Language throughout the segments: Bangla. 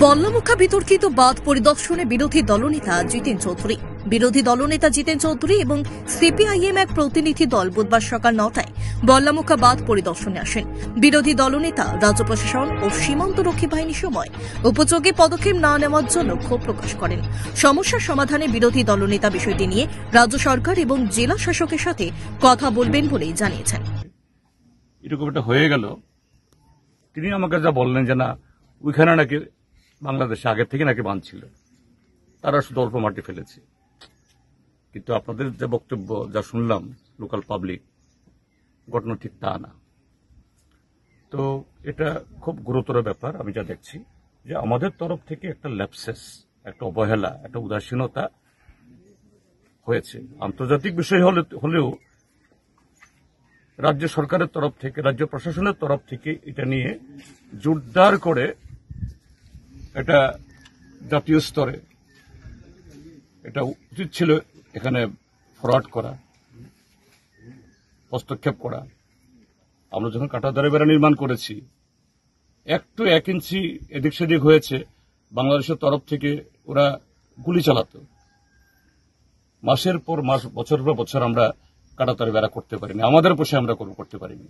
বল্লমুখা বিতর্কিত বাঁধ পরিদর্শনে বিরোধী দলনেতা জিতেন চৌধুরী এবং সিপিআইএম এক প্রতিনিধি দল বুধবার সকাল 9টায় বল্লমুখা বাঁধ পরিদর্শনে আসেন। বিরোধী দলনেতা রাজ্য প্রশাসন ও সীমান্তরক্ষী বাহিনীর সময় উপযোগী পদক্ষেপ না নেওয়ার জন্য ক্ষোভ প্রকাশ করেন। সমস্যার সমাধানে বিরোধী দলনেতা বিষয়টি নিয়ে রাজ্য সরকার এবং জেলা শাসকের সাথে কথা বলবেন বলেই জানিয়েছেন। এরকম একটা হয়ে গেল, তিনি আমাকে যা বললেন যে না ওইখানে নাকি বাংলাদেশে আগের থেকে নাকি বাঁধ ছিল, তারা শুধু অল্প মাটি ফেলেছে। কিন্তু আপনাদের যে বক্তব্য যা শুনলাম লোকাল পাবলিক, ঘটনা ঠিক তা না। তো এটা খুব গুরুতর ব্যাপার। আমি যা দেখছি যে আমাদের তরফ থেকে একটা ল্যাপসেস, একটা অবহেলা, একটা উদাসীনতা হয়েছে। আন্তর্জাতিক বিষয় হলেও রাজ্য সরকারের তরফ থেকে, রাজ্য প্রশাসনের তরফ থেকে এটা নিয়ে জোরদার করে এটা জাতীয় স্তরে এটা উচিত ছিল এখানে ফরওয়ার্ড করা, হস্তক্ষেপ করা। আমরা যখন কাঁটাতারের বেড়া নির্মাণ করেছি, একটু 1 ইঞ্চি এদিক সেদিক হয়েছে, বাংলাদেশের তরফ থেকে ওরা গুলি চালাতো। মাসের পর মাস, বছর পর বছর আমরা কাঁটাতারের বেড়া করতে পারিনি, আমাদের বসে আমরা করতে পারিনি।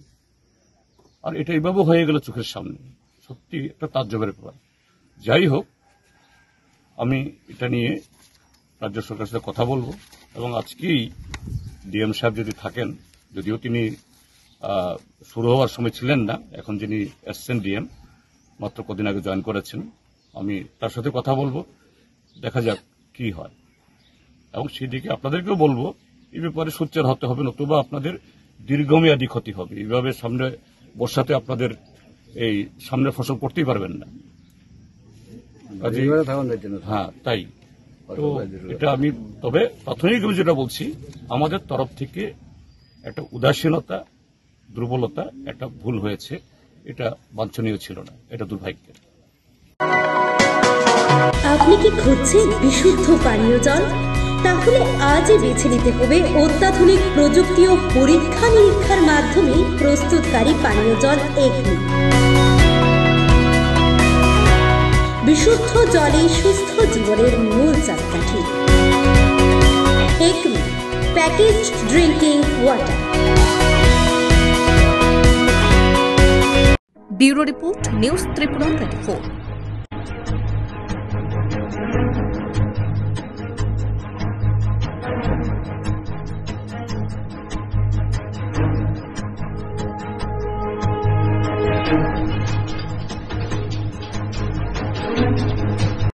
আর এটা এইভাবে হয়ে গেল চোখের সামনে, সত্যি একটা তাজ্জবের ব্যাপার। যাই হোক, আমি এটা নিয়ে রাজ্য সরকারের সাথে কথা বলবো এবং আজকেই ডিএম সাহেব যদি থাকেন, যদিও তিনি শুরু হওয়ার সময় ছিলেন না, এখন যিনি এসছেন ডিএম, মাত্র কদিন আগে জয়েন করেছেন, আমি তার সাথে কথা বলবো, দেখা যাক কি হয়। এবং সেদিকে আপনাদেরকেও বলবো এই ব্যাপারে সোচ্চার হতে হবে, নতুবা আপনাদের দীর্ঘমেয়াদী ক্ষতি হবে। এইভাবে সামনে বর্ষাতে আপনাদের এই সামনে ফসল করতেই পারবেন না। হ্যাঁ, তাই তো এটা আমি তবে প্রাথমিকভাবে যেটা বলছি, আমাদের তরফ থেকে একটা উদাসীনতা, দুর্বলতা, একটা ভুল হয়েছে। এটা বাঞ্ছনীয় ছিল না, এটা দুর্ভাগ্যের। আপনি কি খুঁজছেন বিশুদ্ধ পানীয় জল? তাহলে আজই বেছে নিতে হবে অত্যাধুনিক প্রযুক্তি ও পরীক্ষা নিরীক্ষার মাধ্যমে প্রস্তুতকারী পানীয় জল একমি। বিশুদ্ধ জলে সুস্থ জীবনের মূল চাকাঠি। Acme packaged drinking water. Bureau report, news Tripura 24।